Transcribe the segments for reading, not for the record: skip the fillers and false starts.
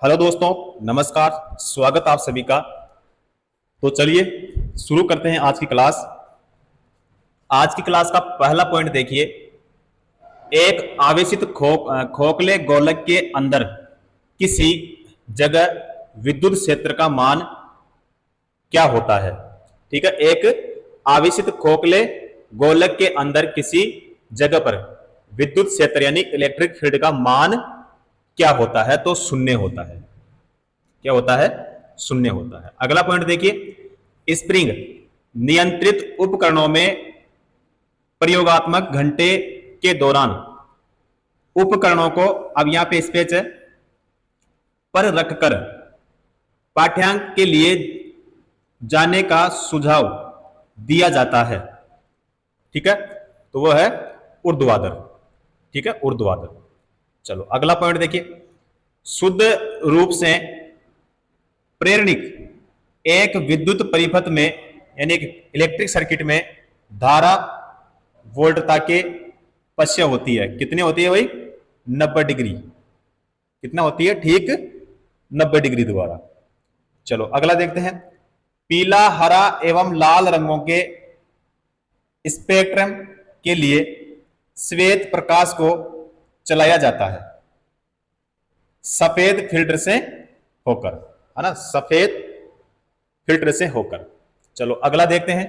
Hello दोस्तों, नमस्कार। स्वागत आप सभी का। तो चलिए शुरू करते हैं आज की क्लास। आज की क्लास का पहला पॉइंट देखिए। एक आवेशित खोखले गोलक के अंदर किसी जगह विद्युत क्षेत्र का मान क्या होता है। ठीक है, एक आवेशित खोखले गोलक के अंदर किसी जगह पर विद्युत क्षेत्र यानी इलेक्ट्रिक फील्ड का मान क्या होता है, तो शून्य होता है। क्या होता है? शून्य होता है। अगला पॉइंट देखिए। स्प्रिंग नियंत्रित उपकरणों में प्रयोगात्मक घंटे के दौरान उपकरणों को, अब यहां पे स्पेस है, पर रखकर पाठ्यांक के लिए जाने का सुझाव दिया जाता है। ठीक है, तो वो है ऊर्ध्वाधर। ठीक है, ऊर्ध्वाधर। चलो अगला पॉइंट देखिए। शुद्ध रूप से प्रेरणिक एक विद्युत परिपथ में यानी एक इलेक्ट्रिक सर्किट में धारा वोल्टता के पश्य होती है। कितनी होती है भाई? 90 डिग्री। कितना होती है? ठीक 90 डिग्री द्वारा। चलो अगला देखते हैं। पीला, हरा एवं लाल रंगों के स्पेक्ट्रम के लिए श्वेत प्रकाश को चलाया जाता है सफेद फिल्टर से होकर, है ना, सफेद फिल्टर से होकर। चलो अगला देखते हैं।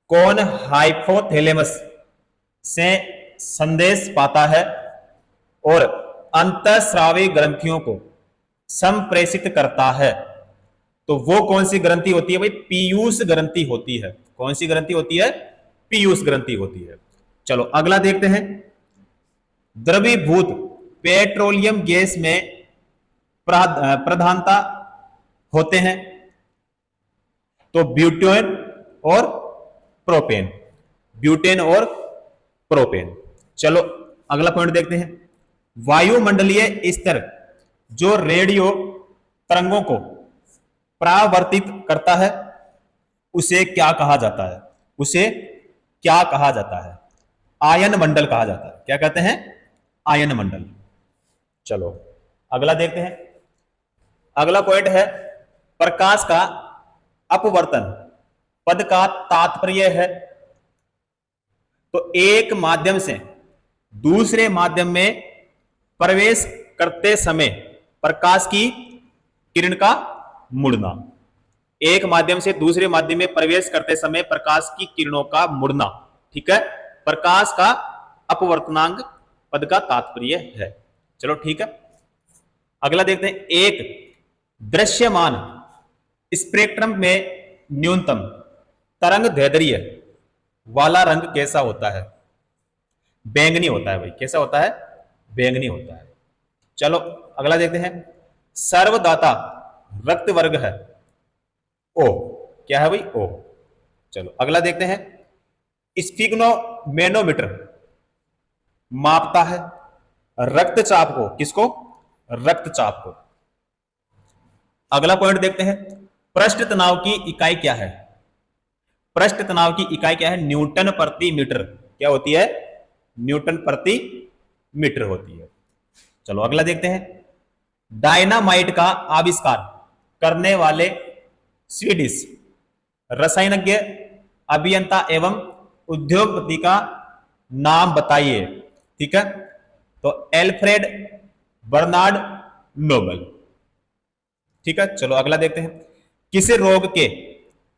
कौन हाइपोथैलेमस से संदेश पाता है और अंतःस्रावी ग्रंथियों को संप्रेषित करता है? तो वो कौन सी ग्रंथि होती है भाई? पीयूष ग्रंथि होती है। कौन सी ग्रंथि होती है? पीयूष ग्रंथि होती है। चलो अगला देखते हैं। द्रवीभूत पेट्रोलियम गैस में प्रधानता होते हैं तो ब्यूटेन और प्रोपेन। ब्यूटेन और प्रोपेन। चलो अगला पॉइंट देखते हैं। वायुमंडलीय स्तर जो रेडियो तरंगों को परावर्तित करता है उसे क्या कहा जाता है? उसे क्या कहा जाता है? आयन मंडल कहा जाता है। क्या कहते हैं? आयन मंडल। चलो अगला देखते हैं। अगला पॉइंट है प्रकाश का अपवर्तन पद का तात्पर्य है तो एक माध्यम से दूसरे माध्यम में प्रवेश करते समय प्रकाश की किरण का मुड़ना। एक माध्यम से दूसरे माध्यम में प्रवेश करते समय प्रकाश की किरणों का मुड़ना। ठीक है, प्रकाश का अपवर्तनांक पद का तात्पर्य है। चलो ठीक है, अगला देखते हैं। एक दृश्यमान स्पेक्ट्रम में न्यूनतम तरंग दैर्ध्य वाला रंग कैसा होता है? बैंगनी होता है भाई। कैसा होता है? बैंगनी होता है। चलो अगला देखते हैं। सर्वदाता रक्त वर्ग है ओ। क्या है भाई? ओ। चलो अगला देखते हैं। स्फिग्नोमेनोमीटर मापता है रक्तचाप को। किसको? रक्तचाप को। अगला पॉइंट देखते हैं। पृष्ठ तनाव की इकाई क्या है? पृष्ठ तनाव की इकाई क्या है? न्यूटन प्रति मीटर। क्या होती है? न्यूटन प्रति मीटर होती है। चलो अगला देखते हैं। डायनामाइट का आविष्कार करने वाले स्वीडिश रसायनज्ञ, अभियंता एवं उद्योगपति का नाम बताइए। ठीक है, तो एल्फ्रेड बर्नार्ड नोबल। ठीक है, चलो अगला देखते हैं। किस रोग के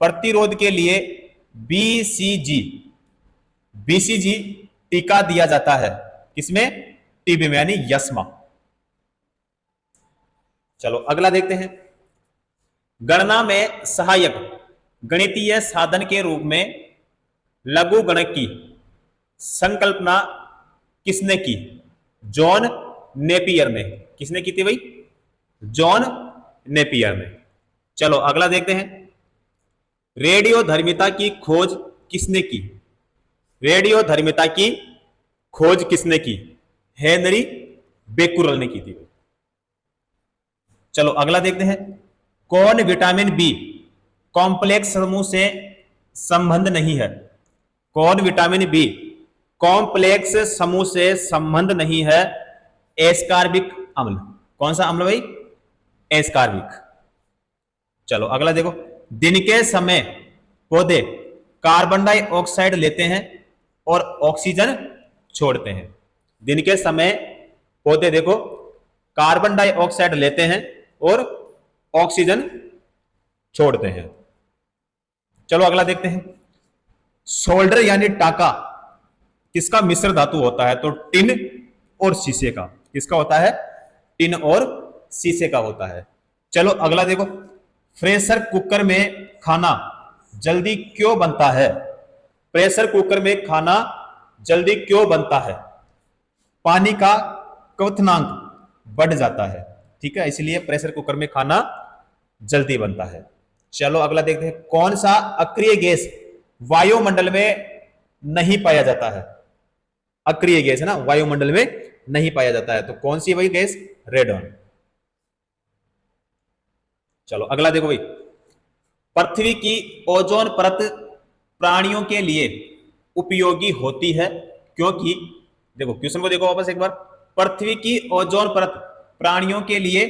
प्रतिरोध के लिए बीसीजी बीसीजी टीका दिया जाता है? किसमें? टीबी में, यानी यस्मा। चलो अगला देखते हैं। गणना में सहायक गणितीय साधन के रूप में लघु गणक की संकल्पना किसने की? जॉन नेपियर ने। किसने की थी भाई? जॉन नेपियर ने। चलो अगला देखते हैं। रेडियोधर्मिता की खोज किसने की? रेडियोधर्मिता की खोज किसने की? हेनरी बेकुरल ने की थी। चलो अगला देखते हैं। कौन विटामिन बी कॉम्प्लेक्स समूह से संबंध नहीं है? कौन विटामिन बी कॉम्प्लेक्स समूह से संबंध नहीं है? एस्कॉर्बिक अम्ल। कौन सा अम्ल भाई? एस्कार्बिक। चलो अगला देखो, दिन के समय पौधे कार्बन डाइऑक्साइड लेते हैं और ऑक्सीजन छोड़ते हैं। दिन के समय पौधे देखो कार्बन डाइऑक्साइड लेते हैं और ऑक्सीजन छोड़ते हैं। चलो अगला देखते हैं, सोल्डर यानी टाका किसका मिश्र धातु होता है? तो टिन और शीशे का। किसका होता है? टिन और शीशे का होता है। चलो अगला देखो, प्रेशर कुकर में खाना जल्दी क्यों बनता है? प्रेशर कुकर में खाना जल्दी क्यों बनता है? पानी का क्वथनांक बढ़ जाता है, ठीक है, इसलिए प्रेशर कुकर में खाना जल्दी बनता है। चलो अगला देखते हैं, कौन सा अक्रिय गैस वायुमंडल में नहीं पाया जाता है? अक्रिय गैस है ना, वायुमंडल में नहीं पाया जाता है, तो कौन सी वही गैस? रेडॉन। चलो अगला देखो भाई, पृथ्वी की ओजोन परत प्राणियों के लिए उपयोगी होती है क्योंकि, देखो क्वेश्चन को देखो वापस एक बार, पृथ्वी की ओजोन परत प्राणियों के लिए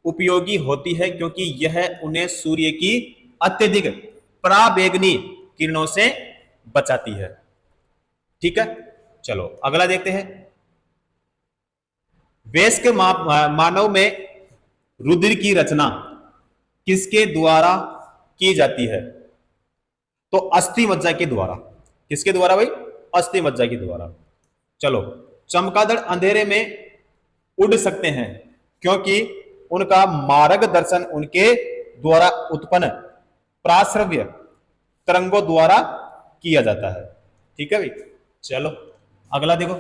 उपयोगी होती है क्योंकि यह उन्हें सूर्य की अत्यधिक पराबैंगनी किरणों से बचाती है, ठीक है। चलो अगला देखते हैं, वयस्क मानव में रुधिर की रचना किसके द्वारा की जाती है? तो अस्थि मज्जा के द्वारा। किसके द्वारा भाई? अस्थि मज्जा के द्वारा। चलो, चमगादड़ अंधेरे में उड़ सकते हैं क्योंकि उनका मार्गदर्शन उनके द्वारा उत्पन्न प्राश्रव्य तरंगों द्वारा किया जाता है, ठीक है भाई। चलो अगला देखो,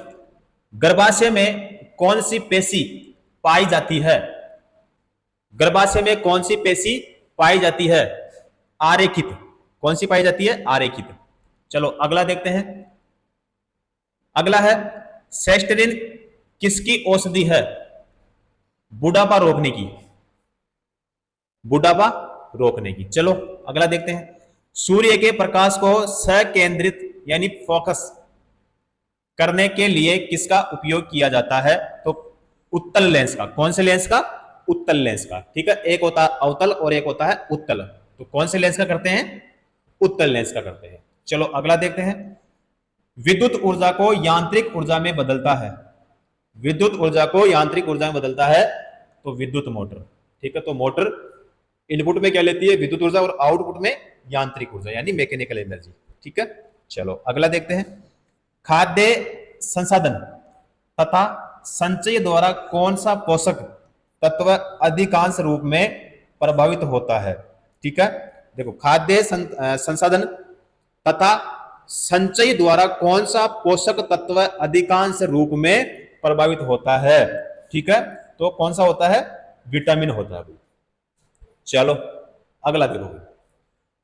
गर्भाशय में कौन सी पेशी पाई जाती है? गर्भाशय में कौन सी पेशी पाई जाती है? आरेखित। कौन सी पाई जाती है? आरेखित। चलो अगला देखते हैं, अगला है सेस्टरिन किसकी औषधि है? बुढ़ापा रोकने की। बुढ़ापा रोकने की। चलो अगला देखते हैं, सूर्य के प्रकाश को सकेंद्रित यानी फोकस करने के लिए किसका उपयोग किया जाता है? तो उत्तल लेंस का। कौन से लेंस का? उत्तल लेंस का, ठीक है। एक होता है अवतल और एक होता है उत्तल, तो कौन से लेंस का करते हैं? उत्तल लेंस का करते हैं। चलो अगला देखते हैं, विद्युत ऊर्जा को यांत्रिक ऊर्जा में बदलता है। विद्युत ऊर्जा को यांत्रिक ऊर्जा में बदलता है तो विद्युत मोटर, ठीक है। तो मोटर इनपुट में क्या लेती है? विद्युत ऊर्जा, और आउटपुट में यांत्रिक ऊर्जा यानी मैकेनिकल एनर्जी, ठीक है। चलो अगला देखते हैं, खाद्य संसाधन तथा संचय द्वारा कौन सा पोषक तत्व अधिकांश रूप में प्रभावित होता है? ठीक है, देखो खाद्य संसाधन तथा संचय द्वारा कौन सा पोषक तत्व अधिकांश रूप में प्रभावित होता है? ठीक है, तो कौन सा होता है? विटामिन होता है। चलो अगला देखो,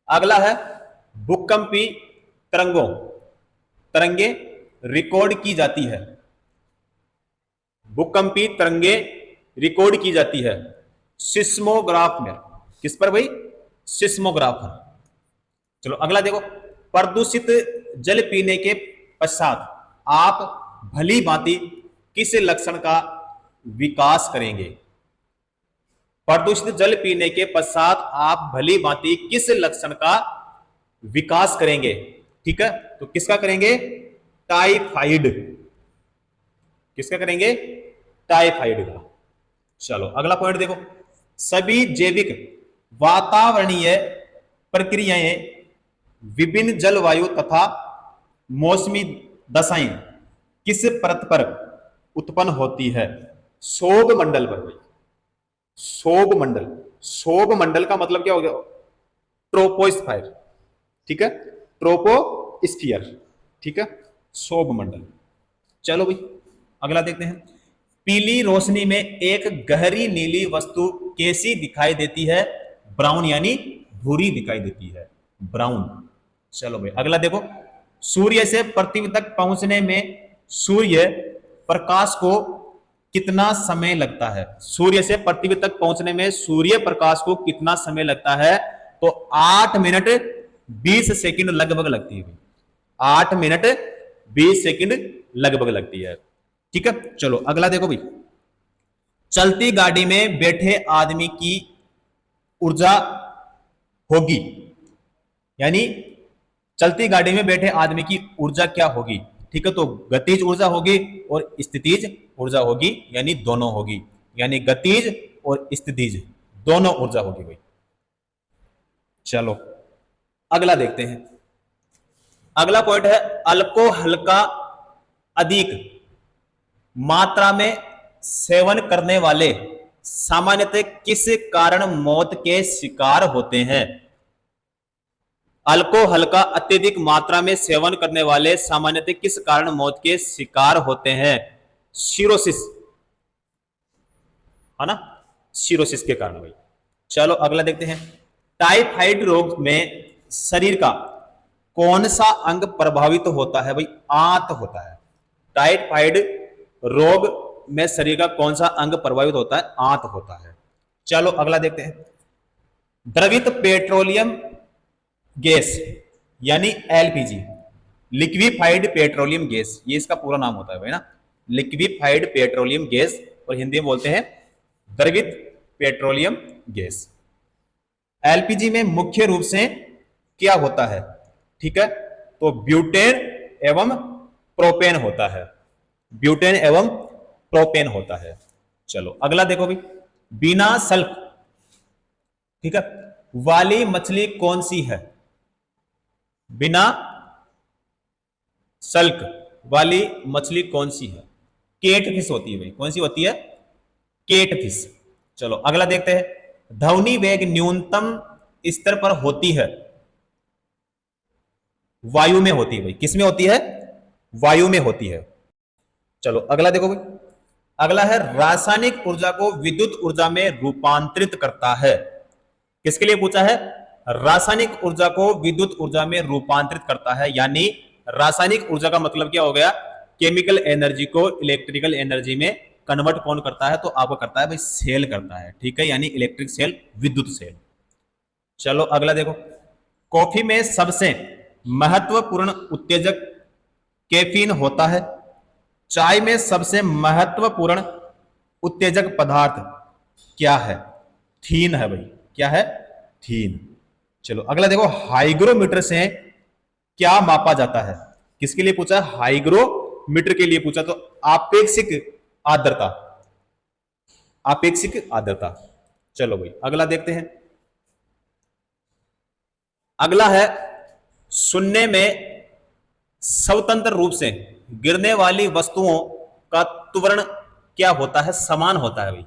अगला है भूकंपी तरंगे रिकॉर्ड की जाती है। भूकंपी तरंगे रिकॉर्ड की जाती है सिस्मोग्राफ में। किस पर भाई? सिस्मोग्राफ पर। चलो अगला देखो, प्रदूषित जल पीने के पश्चात आप भली भांति किस लक्षण का विकास करेंगे? प्रदूषित जल पीने के पश्चात आप भली भांति किस लक्षण का विकास करेंगे? ठीक है, तो किसका करेंगे? टाइफाइड। किसका करेंगे? टाइफाइड का। चलो अगला पॉइंट देखो, सभी जैविक वातावरणीय प्रक्रियाएं विभिन्न जलवायु तथा मौसमी दशाएं किस परत पर उत्पन्न होती है? सौग मंडल पर भाई। सौग मंडल। सौग मंडल का मतलब क्या हो गया? ट्रोपोस्फीयर, ठीक है, ट्रोपोस्फीयर, ठीक है, सौग मंडल। चलो भाई अगला देखते हैं, पीली रोशनी में एक गहरी नीली वस्तु कैसी दिखाई देती है? ब्राउन यानी भूरी दिखाई देती है, ब्राउन। चलो भाई अगला देखो, सूर्य से पृथ्वी तक पहुंचने में सूर्य प्रकाश को कितना समय लगता है? सूर्य से पृथ्वी तक पहुंचने में सूर्य प्रकाश को कितना समय लगता है? तो 8 मिनट 20 सेकंड लगभग लगती है। 8 मिनट 20 सेकंड लगभग लगती है, ठीक है। चलो अगला देखो भाई, चलती गाड़ी में बैठे आदमी की ऊर्जा होगी, यानी चलती गाड़ी में बैठे आदमी की ऊर्जा क्या होगी? ठीक है, तो गतिज ऊर्जा होगी और स्थितिज ऊर्जा होगी, यानी दोनों होगी, यानी गतिज और स्थितिज दोनों ऊर्जा होगी भाई। चलो अगला देखते हैं। अगला पॉइंट है अल्कोहल का अधिक मात्रा में सेवन करने वाले सामान्यतः किस कारण मौत के शिकार होते हैं? अल्कोहल का अत्यधिक मात्रा में सेवन करने वाले सामान्यतः किस कारण मौत के शिकार होते हैं? सिरोसिस, है ना, सिरोसिस के कारण भाई। चलो अगला देखते हैं। टाइफाइड रोग में शरीर का कौन सा अंग प्रभावित होता है भाई? आंत होता है। टाइफाइड रोग में शरीर का कौन सा अंग प्रभावित होता है? आंत होता है। चलो अगला देखते हैं। द्रवित पेट्रोलियम गैस यानी एलपीजी, लिक्विफाइड पेट्रोलियम गैस, ये इसका पूरा नाम होता है भाई ना, लिक्विफाइड पेट्रोलियम गैस, और हिंदी में बोलते हैं द्रवित पेट्रोलियम गैस। एलपीजी में मुख्य रूप से क्या होता है? ठीक है, तो ब्यूटेन एवं प्रोपेन होता है, ब्यूटेन एवं प्रोपेन होता है। चलो अगला देखो भाई। बिना सल्फ, ठीक है, वाली मछली कौन सी है? बिना सल्क वाली मछली कौन सी है? केटफिश होती है भाई। कौन सी होती है? केटफिश। चलो अगला देखते हैं। ध्वनि वेग न्यूनतम स्तर पर होती है, वायु में होती है भाई। किस में होती है? वायु में होती है। चलो अगला देखो भाई। अगला है रासायनिक ऊर्जा को विद्युत ऊर्जा में रूपांतरित करता है। किसके लिए पूछा है? रासायनिक ऊर्जा को विद्युत ऊर्जा में रूपांतरित करता है, यानी रासायनिक ऊर्जा का मतलब क्या हो गया? केमिकल एनर्जी को इलेक्ट्रिकल एनर्जी में कन्वर्ट कौन करता है? तो आपको करता है भाई सेल करता है, ठीक है, यानी इलेक्ट्रिक सेल, विद्युत सेल। चलो अगला देखो। कॉफी में सबसे महत्वपूर्ण उत्तेजक कैफीन होता है। चाय में सबसे महत्वपूर्ण उत्तेजक पदार्थ क्या है? थीन है भाई। क्या है? थीन। चलो अगला देखो। हाइग्रोमीटर से क्या मापा जाता है? किसके लिए पूछा? हाइग्रोमीटर के लिए पूछा, तो आपेक्षिक आर्द्रता, आपेक्षिक आर्द्रता। चलो भाई अगला देखते हैं। अगला है शून्य में स्वतंत्र रूप से गिरने वाली वस्तुओं का त्वरण क्या होता है? समान होता है भाई।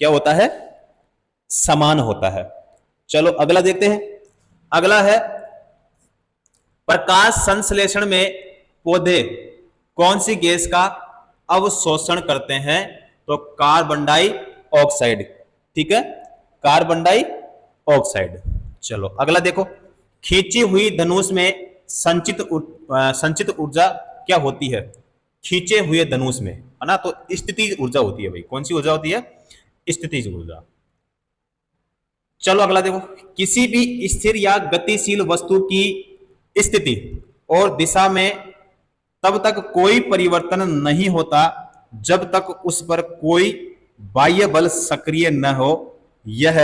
क्या होता है? समान होता है। चलो अगला देखते हैं। अगला है प्रकाश संश्लेषण में पौधे कौन सी गैस का अवशोषण करते हैं? तो कार्बन डाइऑक्साइड, ठीक है, कार्बन डाइऑक्साइड। चलो अगला देखो। खींची हुई धनुष में संचित ऊर्जा क्या होती है? खींचे हुए धनुष में, है ना, तो स्थितिज ऊर्जा होती है भाई। कौन सी ऊर्जा होती है? स्थितिज ऊर्जा। चलो अगला देखो। किसी भी स्थिर या गतिशील वस्तु की स्थिति और दिशा में तब तक कोई परिवर्तन नहीं होता जब तक उस पर कोई बाह्य बल सक्रिय न हो। यह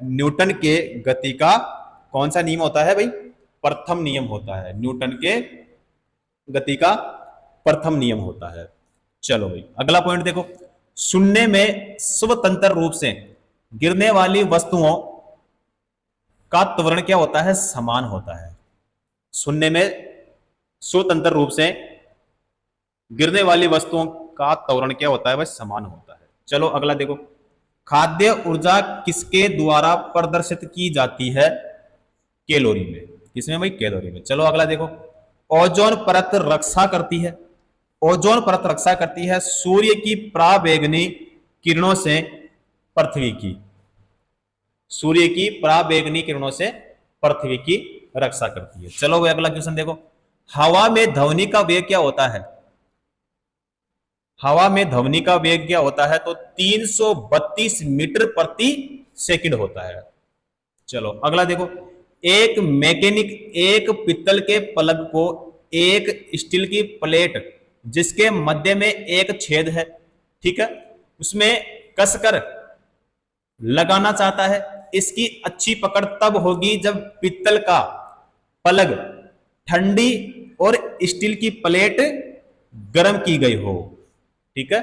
न्यूटन के गति का कौन सा नियम होता है भाई? प्रथम नियम होता है। न्यूटन के गति का प्रथम नियम होता है। चलो भाई अगला पॉइंट देखो। शून्य में स्वतंत्र रूप से गिरने वाली वस्तुओं का त्वरण क्या होता है? समान होता है। शून्य में स्वतंत्र रूप से गिरने वाली वस्तुओं का त्वरण क्या होता है भाई? समान होता है। चलो अगला देखो। खाद्य ऊर्जा किसके द्वारा प्रदर्शित की जाती है? कैलोरी में। किसमें भाई? कैलोरी में। चलो अगला देखो। ओजोन परत रक्षा करती है। ओजोन परत रक्षा करती है सूर्य की पराबैंगनी किरणों से पृथ्वी की, सूर्य की पराबैंगनी किरणों से पृथ्वी की रक्षा करती है। चलो भाई अगला क्वेश्चन देखो। हवा में ध्वनि का वेग क्या होता है? हवा में ध्वनि का वेग क्या होता है? तो 332 मीटर प्रति सेकंड होता है। चलो अगला देखो। एक मैकेनिक एक पित्तल के प्लग को एक स्टील की प्लेट जिसके मध्य में एक छेद है, ठीक है, उसमें कसकर लगाना चाहता है। इसकी अच्छी पकड़ तब होगी जब पित्तल का पलग ठंडी और स्टील की प्लेट गर्म की गई हो। ठीक है,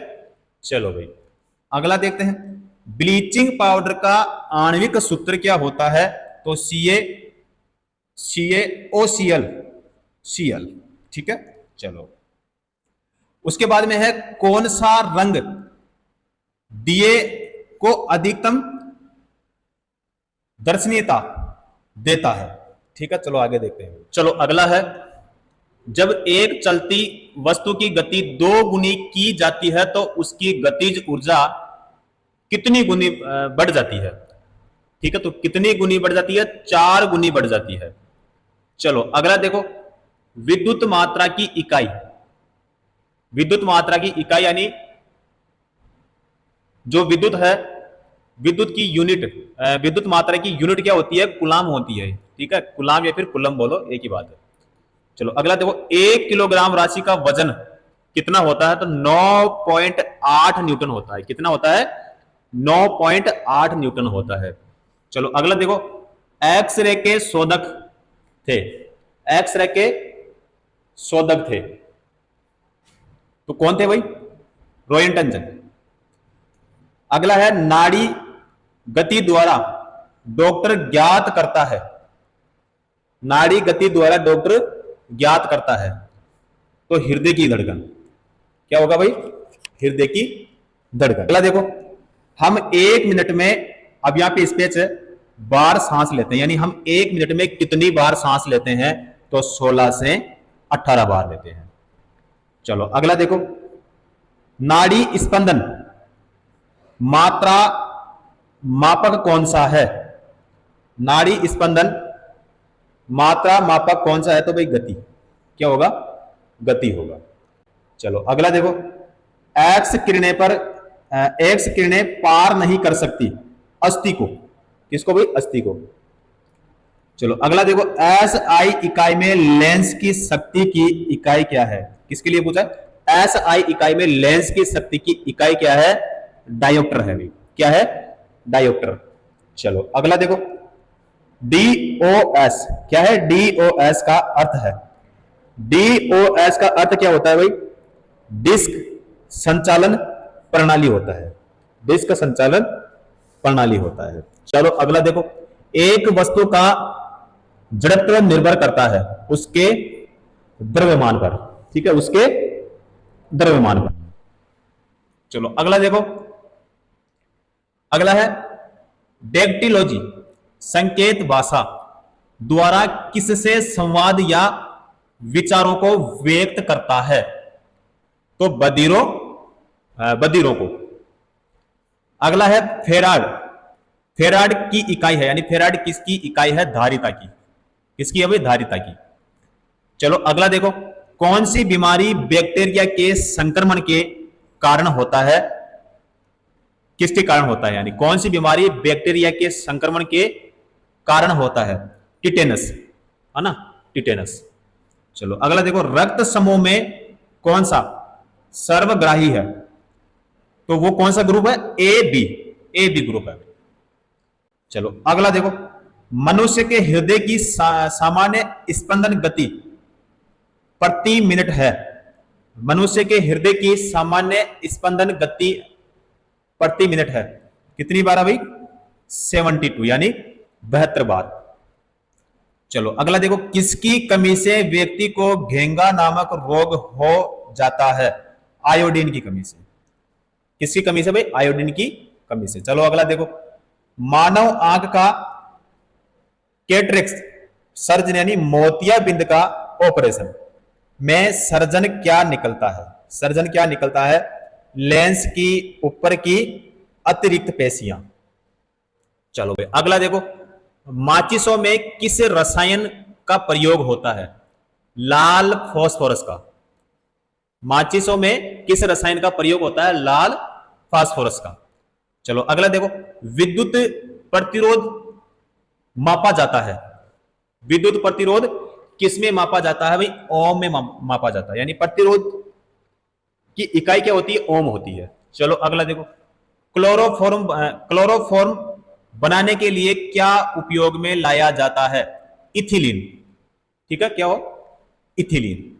चलो भाई अगला देखते हैं। ब्लीचिंग पाउडर का आणविक सूत्र क्या होता है? तो CaOCl। ठीक है, चलो उसके बाद में है कौन सा रंग दिए को अधिकतम दर्शनीयता देता है? ठीक है, चलो आगे देखते हैं। चलो अगला है, जब एक चलती वस्तु की गति 2 गुनी की जाती है तो उसकी गतिज ऊर्जा कितनी गुनी बढ़ जाती है? ठीक है, तो कितनी गुनी बढ़ जाती है? 4 गुनी बढ़ जाती है। चलो अगला देखो, विद्युत मात्रा की इकाई। विद्युत मात्रा की इकाई यानी जो विद्युत है, विद्युत की यूनिट, विद्युत मात्रा की यूनिट क्या होती है? कूलाम होती है। ठीक है, कूलाम या फिर कूलम बोलो, एक ही बात है। चलो अगला देखो, 1 किलोग्राम राशि का वजन कितना होता है? तो 9.8 न्यूटन होता है। कितना होता है? 9.8 न्यूटन होता है। चलो अगला देखो, एक्सरे के शोधक थे। एक्सरे के शोधक थे तो कौन थे भाई? रॉयंटन। अगला है, नाड़ी गति द्वारा डॉक्टर ज्ञात करता है। नाड़ी गति द्वारा डॉक्टर ज्ञात करता है तो हृदय की धड़कन। क्या होगा भाई? हृदय की धड़कन। अगला देखो, हम 1 मिनट में, अब यहां पे स्पेस है, बार सांस लेते हैं, यानी हम 1 मिनट में कितनी बार सांस लेते हैं? तो 16 से 18 बार लेते हैं। चलो अगला देखो, नाड़ी स्पंदन मात्रा मापक कौन सा है? नाड़ी स्पंदन मात्रा मापक कौन सा है? तो भाई गति। क्या होगा? गति होगा। चलो अगला देखो, एक्स किरणें पार नहीं कर सकती अस्थि को। किसको भाई? अस्थि को। चलो अगला देखो, SI इकाई में लेंस की शक्ति की इकाई क्या है? किसके लिए पूछा? SI इकाई में लेंस की शक्ति की इकाई क्या है? डायोप्टर है भाई। क्या है? डायोप्टर। चलो अगला देखो, DOS क्या है? DOS का अर्थ है, DOS का अर्थ क्या होता है भाई? डिस्क संचालन प्रणाली होता है। डिस्क संचालन प्रणाली होता है। चलो अगला देखो, एक वस्तु का जड़त्व निर्भर करता है उसके द्रव्यमान पर। ठीक है, उसके द्रव्यमान पर। चलो अगला देखो, अगला है डेक्टिलॉजी संकेत भाषा द्वारा किससे संवाद या विचारों को व्यक्त करता है? तो बधिरों को। अगला है फेराड। फेराड की इकाई है, यानी फेराड किसकी इकाई है? धारिता की। किसकी है भाई? धारिता की। चलो अगला देखो, कौन सी बीमारी बैक्टीरिया के संक्रमण के कारण होता है? किसके कारण होता है? यानी कौन सी बीमारी बैक्टीरिया के संक्रमण के कारण होता है? टिटेनस, है ना? टिटेनस। चलो अगला देखो, रक्त समूह में कौन सा सर्वग्राही है? तो वो कौन सा ग्रुप है? ए बी ग्रुप है। चलो अगला देखो, मनुष्य के हृदय की सामान्य स्पंदन गति प्रति मिनट है। मनुष्य के हृदय की सामान्य स्पंदन गति प्रति मिनट है कितनी बार भाई? 72, यानी 72 बार। चलो अगला देखो, किसकी कमी से व्यक्ति को घेंगा नामक रोग हो जाता है? आयोडीन की कमी से। किसकी कमी से भाई? आयोडीन की कमी से। चलो अगला देखो, मानव आंख का कैटरेक्ट सर्जन यानी मोतियाबिंद का ऑपरेशन में सर्जन क्या निकलता है? सर्जन क्या निकलता है? लेंस की ऊपर की अतिरिक्त पेशियां। चलो भाई अगला देखो, माचिसों में किस रसायन का प्रयोग होता है? लाल फास्फोरस का। माचिसों में किस रसायन का प्रयोग होता है? लाल फास्फोरस का। चलो अगला देखो, विद्युत प्रतिरोध मापा जाता है। विद्युत प्रतिरोध किस में मापा जाता है भाई? ओम में मापा जाता है, यानी प्रतिरोध की इकाई क्या होती है? ओम होती है। चलो अगला देखो, क्लोरोफॉर्म बनाने के लिए क्या उपयोग में लाया जाता है? इथिलीन। ठीक है, क्या हो? इथिलीन।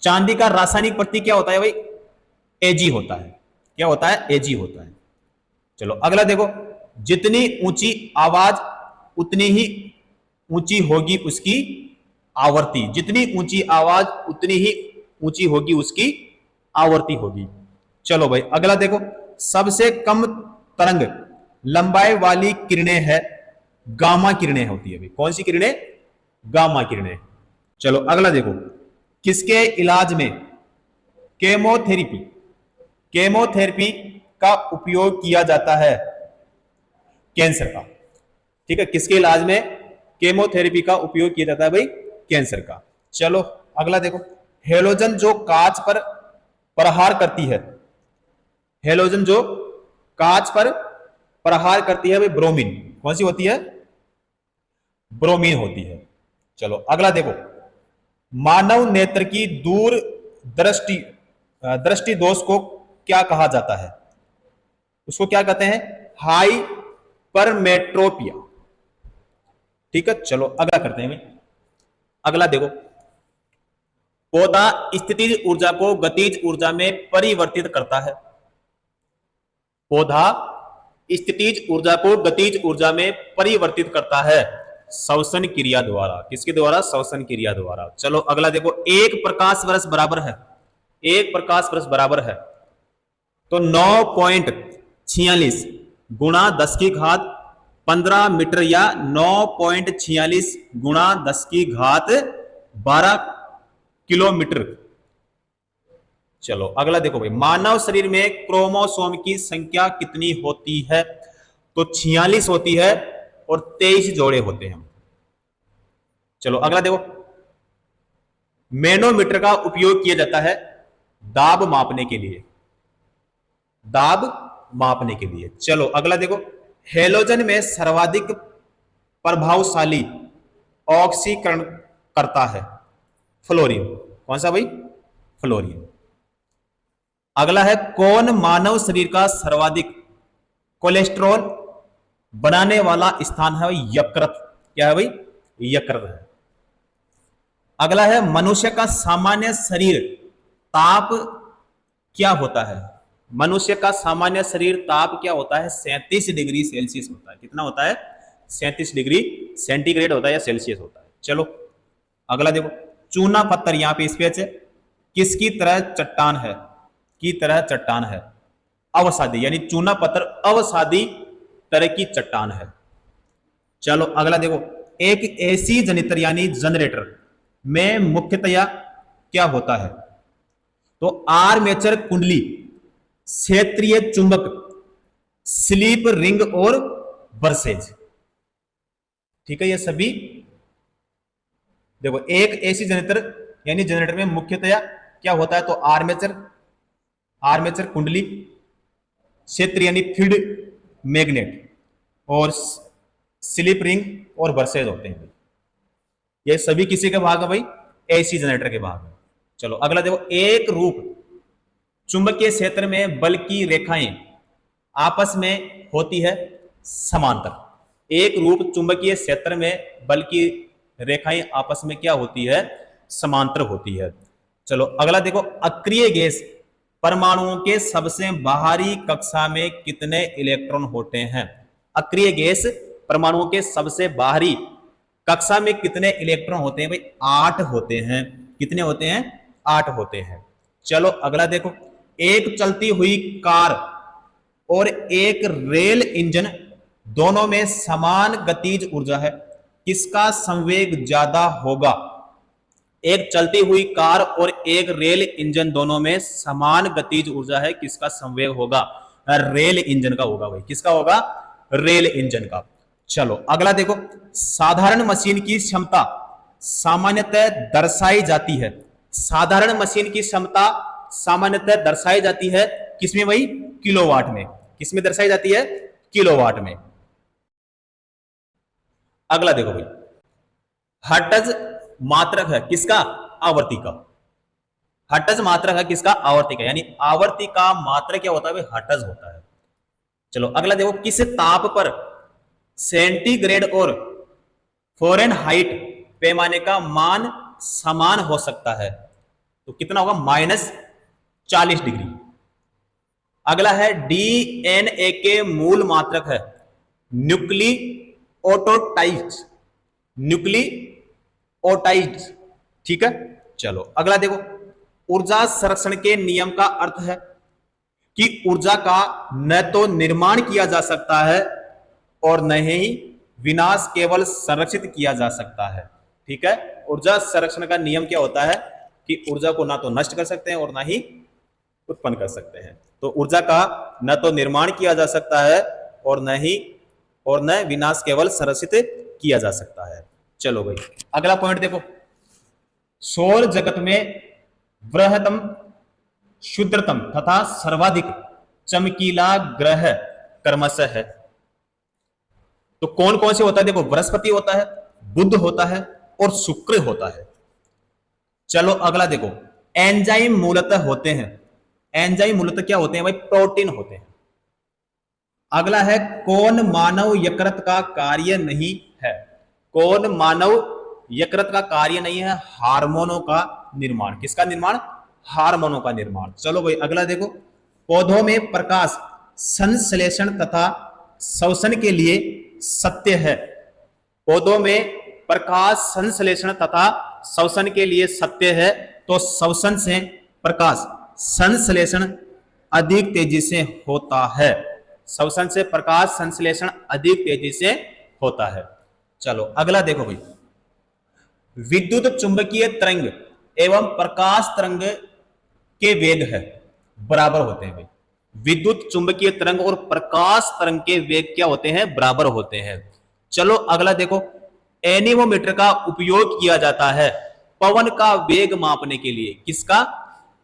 चांदी का रासायनिक प्रतीक क्या होता है भाई? एजी होता है। क्या होता है? एजी होता है। चलो अगला देखो, जितनी ऊंची आवाज उतनी ही ऊंची होगी उसकी आवर्ती। जितनी ऊंची आवाज उतनी ही ऊंची होगी उसकी आवर्ती होगी। चलो भाई अगला देखो, सबसे कम तरंग लंबाई वाली किरणें है गामा किरणें होती है भाई। कौन सी किरणें? गामा किरणें। चलो अगला देखो, किसके इलाज में केमोथेरेपी केमोथेरेपी का उपयोग किया जाता है? कैंसर का। ठीक है, किसके इलाज में केमोथेरेपी का उपयोग किया जाता है भाई? कैंसर का। चलो अगला देखो, हेलोजन जो कांच पर प्रहार करती है, हेलोजन जो कांच पर प्रहार करती है भाई, ब्रोमीन। कौन सी होती है? ब्रोमीन होती है। चलो अगला देखो, मानव नेत्र की दूर दृष्टि दोष को क्या कहा जाता है? उसको क्या कहते हैं? हाइपरमेट्रोपिया। ठीक है, चलो अगला करते हैं भाई। अगला देखो, पौधा स्थितिज ऊर्जा को गतिज ऊर्जा में परिवर्तित करता है। पौधा स्थितिज ऊर्जा को गतिज ऊर्जा में परिवर्तित करता है श्वसन क्रिया द्वारा। किसके द्वारा? श्वसन क्रिया द्वारा। चलो अगला देखो, एक प्रकाश वर्ष बराबर है, एक प्रकाश वर्ष बराबर है तो 9.46 गुणा 10 की घात 15 मीटर या 9.46 गुणा 10 की घात 12 किलोमीटर। चलो अगला देखो भाई, मानव शरीर में क्रोमोसोम की संख्या कितनी होती है? तो 46 होती है और 23 जोड़े होते हैं। चलो अगला देखो, मैनोमीटर का उपयोग किया जाता है दाब मापने के लिए, दाब मापने के लिए। चलो अगला देखो, हेलोजन में सर्वाधिक प्रभावशाली ऑक्सीकरण करता है फ्लोरीन। कौन सा भाई? फ्लोरीन। अगला है, कौन मानव शरीर का सर्वाधिक कोलेस्ट्रॉल बनाने वाला स्थान है? यकृत। क्या है भाई? यकृत है। अगला है, मनुष्य का सामान्य शरीर ताप क्या होता है? मनुष्य का सामान्य शरीर ताप क्या होता है? 37 डिग्री सेल्सियस होता है। कितना होता है? 37 डिग्री सेंटीग्रेड होता है या सेल्सियस होता है। चलो अगला देखो, चूना पत्थर, यहां पे स्पेस है, किसकी तरह चट्टान है? की तरह चट्टान है, अवसादी, यानी चूना पत्थर अवसादी तरह की चट्टान है। चलो अगला देखो, एक एसी जनित्र यानी जनरेटर में मुख्यतया क्या होता है? तो आर्मेचर कुंडली, क्षेत्रीय चुंबक, स्लिप रिंग और बरसेज। ठीक है, ये सभी देखो, एक एसी जनरेटर यानी जनरेटर में मुख्यतया क्या होता है? तो आर्मेचर कुंडली, क्षेत्र यानी फील्ड मैग्नेट और स्लिप रिंग और बरसेज होते हैं। ये सभी किसी के भाग है भाई? एसी जनरेटर के भाग है। चलो अगला देखो, एक रूप चुंबकीय क्षेत्र में बल की रेखाएं आपस में होती है समांतर। एक रूप चुंबकीय क्षेत्र में बल की रेखाएं आपस में क्या होती है? समांतर होती है। चलो अगला देखो, अक्रिय गैस परमाणुओं के सबसे बाहरी कक्षा में कितने इलेक्ट्रॉन होते हैं? अक्रिय गैस परमाणुओं के सबसे बाहरी कक्षा में कितने इलेक्ट्रॉन होते हैं भाई? 8 होते हैं। कितने होते हैं? 8 होते हैं। चलो अगला देखो, एक चलती हुई कार और एक रेल इंजन दोनों में समान गतिज ऊर्जा है, किसका संवेग ज्यादा होगा? एक चलती हुई कार और एक रेल इंजन दोनों में समान गतिज ऊर्जा है, किसका संवेग होगा? रेल इंजन का होगा भाई। किसका होगा? रेल इंजन का। चलो अगला देखो, साधारण मशीन की क्षमता सामान्यतः दर्शाई जाती है, साधारण मशीन की क्षमता सामान्यतः दर्शाई जाती है किसमें भाई? किलोवाट में। किसमें दर्शाई जाती है? किलोवाट में। अगला देखो भाई, हर्ट्ज मात्रक है किसका? आवर्ती का। हर्ट्ज मात्रक है किसका? आवर्ती का। यानी आवर्ती का मात्रक क्या होता है भाई? हर्ट्ज होता है। चलो अगला देखो, किस ताप पर सेंटीग्रेड और फ़ारेनहाइट पैमाने का मान समान हो सकता है? तो कितना होगा? -40 डिग्री। अगला है डीएनए के मूल मात्रक है न्यूक्लियोटाइड्स, न्यूक्लियोटाइड्स। ठीक है। चलो अगला देखो, ऊर्जा संरक्षण के नियम का अर्थ है कि ऊर्जा का न तो निर्माण किया जा सकता है और न ही विनाश, केवल संरक्षित किया जा सकता है। ठीक है। ऊर्जा संरक्षण का नियम क्या होता है कि ऊर्जा को ना तो नष्ट कर सकते हैं और ना ही उत्पन्न कर सकते हैं। तो ऊर्जा का न तो निर्माण किया जा सकता है और न विनाश, केवल संरक्षित किया जा सकता है। चलो भाई अगला पॉइंट देखो, सौर जगत में बृहत्तम, क्षुद्रतम तथा सर्वाधिक चमकीला ग्रह क्रमशः है। तो कौन कौन से होता है? देखो, बृहस्पति होता है, बुध होता है और शुक्र होता है। चलो अगला देखो, एंजाइम मूलतः होते हैं, एंजाइम मूलतः क्या होते हैं भाई? प्रोटीन होते हैं। अगला है, कौन मानव यकृत का कार्य नहीं है? कौन मानव यकृत का कार्य नहीं है? हार्मोनों का निर्माण। किसका निर्माण? हार्मोनों का निर्माण। चलो भाई अगला देखो, पौधों में प्रकाश संश्लेषण तथा श्वसन के लिए सत्य है। पौधों में प्रकाश संश्लेषण तथा श्वसन के लिए सत्य है। तो श्वसन से प्रकाश संश्लेषण अधिक तेजी से होता है। श्वसन से प्रकाश संश्लेषण अधिक तेजी से होता है। चलो अगला देखो भाई, विद्युत चुंबकीय तरंग एवं प्रकाश तरंग के वेग है बराबर होते हैं भाई। विद्युत चुंबकीय तरंग और प्रकाश तरंग के वेग क्या होते हैं? बराबर होते हैं। चलो अगला देखो, एनीमोमीटर का उपयोग किया जाता है पवन का वेग मापने के लिए। किसका?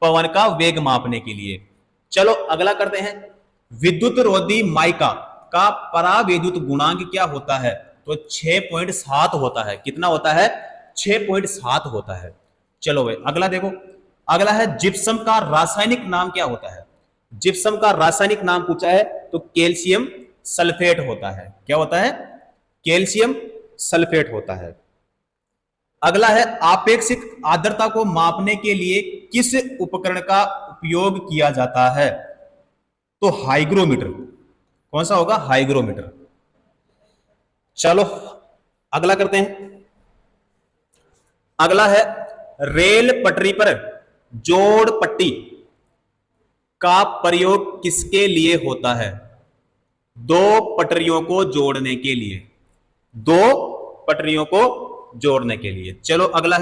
पवन का वेग मापने के लिए। चलो अगला करते हैं, विद्युत रोधी माइका का परावैद्युत गुणांक क्या होता है? तो 6.7 होता है। कितना होता है? 6.7 होता है। चलो भाई अगला देखो, अगला है, जिप्सम का रासायनिक नाम क्या होता है? जिप्सम का रासायनिक नाम पूछा है तो कैल्शियम सल्फेट होता है। क्या होता है? कैल्शियम सल्फेट होता है। अगला है, आपेक्षिक आर्द्रता को मापने के लिए किस उपकरण का उपयोग किया जाता है? तो हाइग्रोमीटर। कौन सा होगा? हाइग्रोमीटर। चलो अगला करते हैं, अगला है, रेल पटरी पर जोड़ पट्टी का प्रयोग किसके लिए होता है? दो पटरियों को जोड़ने के लिए। दो पटरियों को जोड़ने के लिए। चलो अगला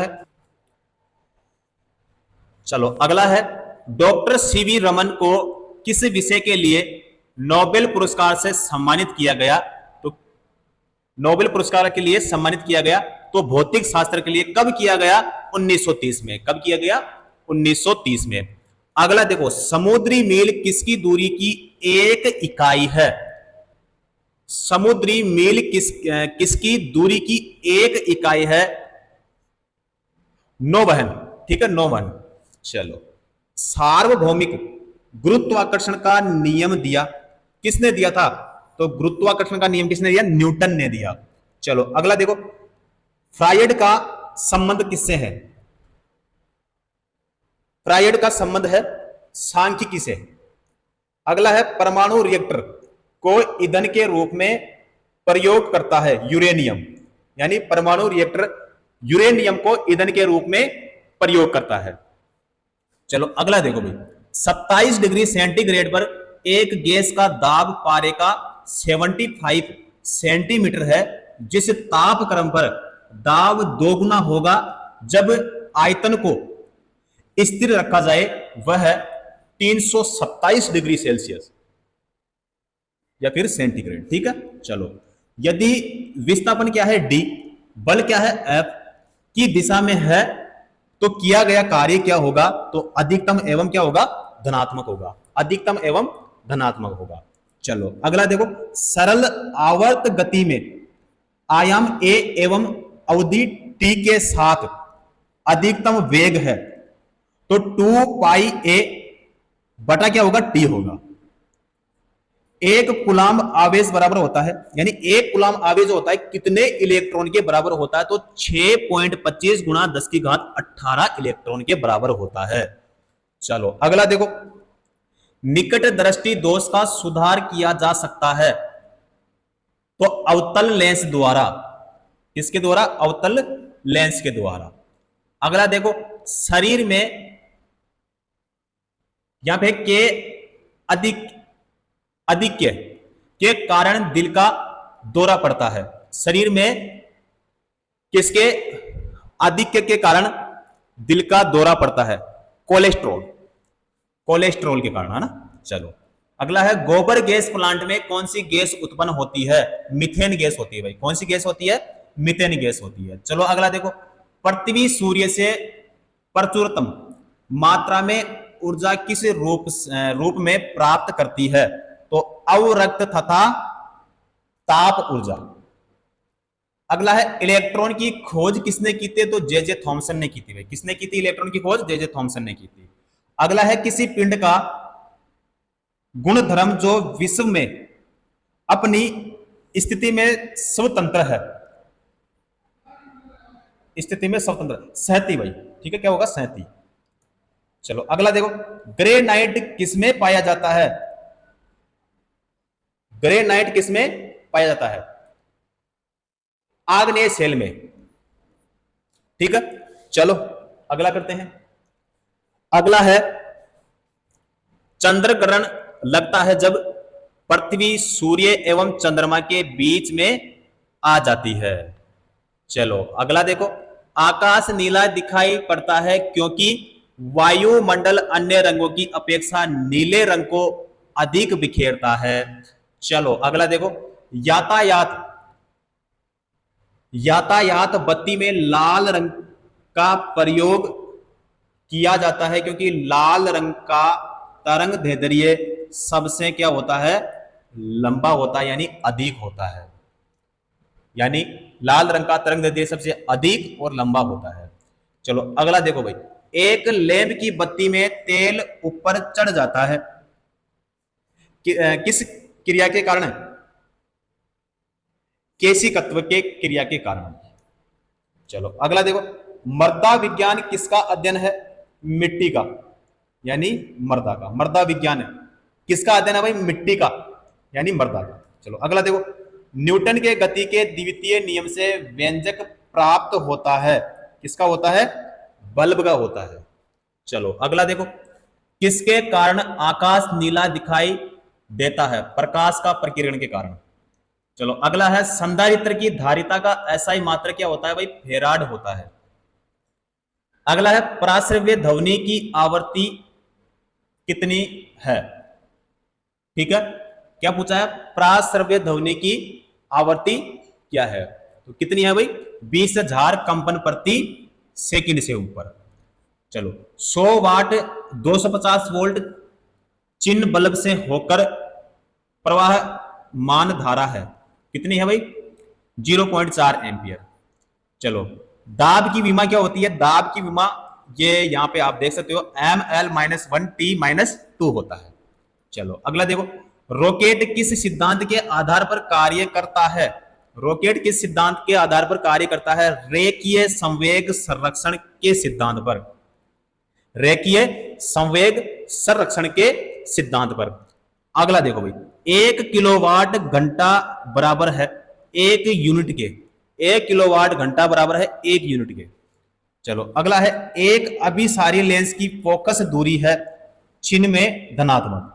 है, डॉक्टर सीवी रमन को किस विषय के लिए नोबेल पुरस्कार से सम्मानित किया गया? तो नोबेल पुरस्कार के लिए सम्मानित किया गया तो भौतिक शास्त्र के लिए। कब किया गया? 1930 में। कब किया गया? 1930 में। अगला देखो, समुद्री मील किसकी दूरी की एक इकाई है? समुद्री मील किसकी दूरी की एक इकाई है? नौवहन। ठीक है, नौवहन। चलो, सार्वभौमिक गुरुत्वाकर्षण का नियम दिया किसने दिया था? तो गुरुत्वाकर्षण का नियम किसने दिया? न्यूटन ने दिया। चलो अगला देखो, फ्रायड का संबंध किससे है? फ्रायड का संबंध है सांख्यिकी से। अगला है, परमाणु रिएक्टर को ईंधन के रूप में प्रयोग करता है यूरेनियम। यानी परमाणु रिएक्टर यूरेनियम को ईंधन के रूप में प्रयोग करता है। चलो अगला देखो भाई, 27 डिग्री सेंटीग्रेड पर एक गैस का दाब पारे का 75 सेंटीमीटर है, जिस तापक्रम पर दाब दोगुना होगा जब आयतन को स्थिर रखा जाए, वह 327 डिग्री सेल्सियस या फिर सेंटीग्रेड। ठीक है। चलो, यदि विस्थापन क्या है? डी, बल क्या है? एफ, की दिशा में है तो किया गया कार्य क्या होगा? तो अधिकतम एवं क्या होगा? धनात्मक होगा। अधिकतम एवं धनात्मक होगा। चलो अगला देखो, सरल आवर्त गति में आयाम a एवं अवधि t के साथ अधिकतम वेग है तो 2 पाई a बटा क्या होगा? t होगा। एक कूलाम आवेश बराबर होता है, यानी एक कूलाम आवेश होता है कितने इलेक्ट्रॉन के बराबर होता है, तो 6.25 गुणा 10 की घात 18 इलेक्ट्रॉन के बराबर होता है। चलो अगला देखो, निकट दृष्टि दोष का सुधार किया जा सकता है तो अवतल लेंस द्वारा। किसके द्वारा? अवतल लेंस के द्वारा। अगला देखो, शरीर में यहां पे के अधिक्य के कारण दिल का दौरा पड़ता है। शरीर में किसके अधिक्य के कारण दिल का दौरा पड़ता है? कोलेस्ट्रॉल, कोलेस्ट्रॉल के कारण, है ना। चलो अगला है, गोबर गैस प्लांट में कौन सी गैस उत्पन्न होती है? मीथेन गैस होती है भाई। कौन सी गैस होती है? मीथेन गैस होती है। चलो अगला देखो, पृथ्वी सूर्य से प्रचुरतम मात्रा में ऊर्जा किस रूप में प्राप्त करती है? तो अवरक्त तथा ताप ऊर्जा। अगला है, इलेक्ट्रॉन की खोज किसने की थी? तो जे जे थॉमसन ने की थी भाई। किसने की थी इलेक्ट्रॉन की खोज? जे जे थॉमसन ने की थी। अगला है, किसी पिंड का गुणधर्म जो विश्व में अपनी स्थिति में स्वतंत्र है, स्थिति में स्वतंत्र, सहती भाई। ठीक है, क्या होगा? सहती। चलो अगला देखो, ग्रेनाइट किसमें पाया जाता है? ग्रेनाइट किसमें पाया जाता है? आग्नेय सेल में। ठीक है, चलो अगला करते हैं। अगला है, चंद्र ग्रहण लगता है जब पृथ्वी सूर्य एवं चंद्रमा के बीच में आ जाती है। चलो अगला देखो, आकाश नीला दिखाई पड़ता है क्योंकि वायुमंडल अन्य रंगों की अपेक्षा नीले रंग को अधिक बिखेरता है। चलो अगला देखो, यातायात बत्ती में लाल रंग का प्रयोग किया जाता है क्योंकि लाल रंग का तरंग दैर्ध्य सबसे क्या होता है? लंबा होता है, यानी अधिक होता है। यानी लाल रंग का तरंग दैर्ध्य सबसे अधिक और लंबा होता है। चलो अगला देखो भाई, एक लैंप की बत्ती में तेल ऊपर चढ़ जाता है किस क्रिया के कारण? केशिकत्व के क्रिया के कारण। चलो अगला देखो, मृदा विज्ञान किसका अध्ययन है? मिट्टी का, यानी मृदा का। मृदा विज्ञान किसका अध्ययन है भाई? मिट्टी का, यानी मृदा का। चलो अगला देखो, न्यूटन के गति के द्वितीय नियम से व्यंजक प्राप्त होता है। किसका होता है? बल्ब का होता है। चलो अगला देखो, किसके कारण आकाश नीला दिखाई देता है? प्रकाश का प्रकीर्णन के कारण। चलो अगला है, संधारित्र की धारिता का एसआई मात्रक क्या होता है भाई? फेराड होता है। अगला है, पराश्रव्य ध्वनि की आवृत्ति कितनी है? ठीक है, क्या पूछा है? पराश्रव्य ध्वनि की आवृत्ति क्या है? तो कितनी है भाई? 20,000 कंपन प्रति सेकंड से ऊपर। चलो 100 वाट 250 वोल्ट चिन्ह बल्ब से होकर प्रवाहमान धारा है। कितनी है भाई? 0.4 एम्पियर। चलो दाब की विमा क्या होती है? दाब की विमा ये यहां पे आप देख सकते हो ml-1t-2 होता है। चलो अगला देखो, रॉकेट किस सिद्धांत के आधार पर कार्य करता है? रॉकेट किस सिद्धांत के आधार पर कार्य करता है? रेखीय संवेग संरक्षण के सिद्धांत पर। रेखीय संवेग संरक्षण के सिद्धांत पर। अगला देखो भाई, 1 किलोवाट घंटा बराबर है 1 यूनिट के। 1 किलोवाट घंटा बराबर है 1 यूनिट के। चलो अगला है, एक अभिसारी लेंस की फोकस दूरी है चिन्ह में धनात्मक।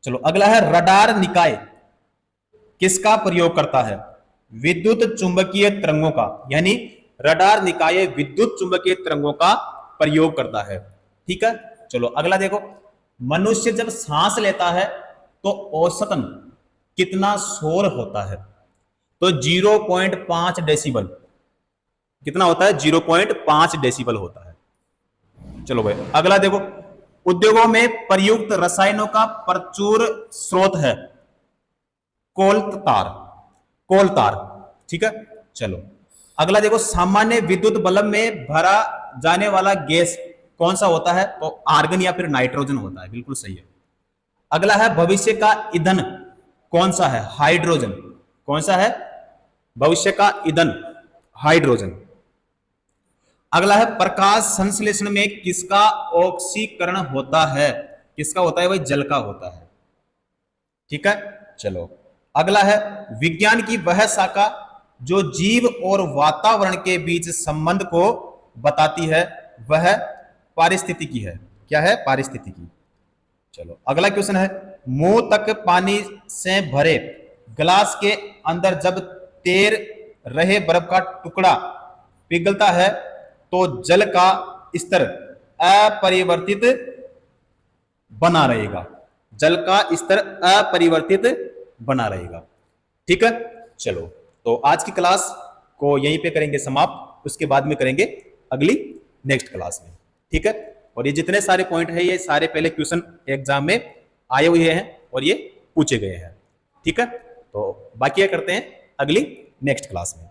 चलो अगला है, रडार निकाय किसका प्रयोग करता है? विद्युत चुंबकीय तरंगों का, यानी रडार निकाय विद्युत चुंबकीय तरंगों का प्रयोग करता है। ठीक है, चलो अगला देखो, मनुष्य जब सांस लेता है तो औसतन कितना शोर होता है? तो 0.5 डेसिबल। कितना होता है? 0.5 डेसिबल होता है। चलो भाई अगला देखो, उद्योगों में प्रयुक्त रसायनों का प्रचुर स्रोत है कोलतार। कोलतार। ठीक है, चलो अगला देखो, सामान्य विद्युत बल्ब में भरा जाने वाला गैस कौन सा होता है? तो आर्गन या फिर नाइट्रोजन होता है। बिल्कुल सही है। अगला है भविष्य का ईंधन कौन सा है? हाइड्रोजन। कौन सा है? भविष्य का ईंधन हाइड्रोजन। अगला है प्रकाश संश्लेषण में किसका ऑक्सीकरण होता है? किसका होता है? भाई जल का होता है। ठीक है, चलो अगला है विज्ञान की वह शाखा जो जीव और वातावरण के बीच संबंध को बताती है, वह पारिस्थितिकी है। क्या है? पारिस्थितिकी। चलो अगला क्वेश्चन है मुंह तक पानी से भरे गिलास के अंदर जब तैर रहे बर्फ का टुकड़ा पिघलता है तो जल का स्तर अपरिवर्तित बना रहेगा। जल का स्तर अपरिवर्तित बना रहेगा। ठीक है, चलो तो आज की क्लास को यहीं पे करेंगे समाप्त, उसके बाद में करेंगे अगली नेक्स्ट क्लास में। ठीक है, और ये जितने सारे पॉइंट है ये सारे पहले क्वेश्चन एग्जाम में आए हुए हैं और ये पूछे गए हैं। ठीक है, तो बाकी करते हैं अगली नेक्स्ट क्लास में।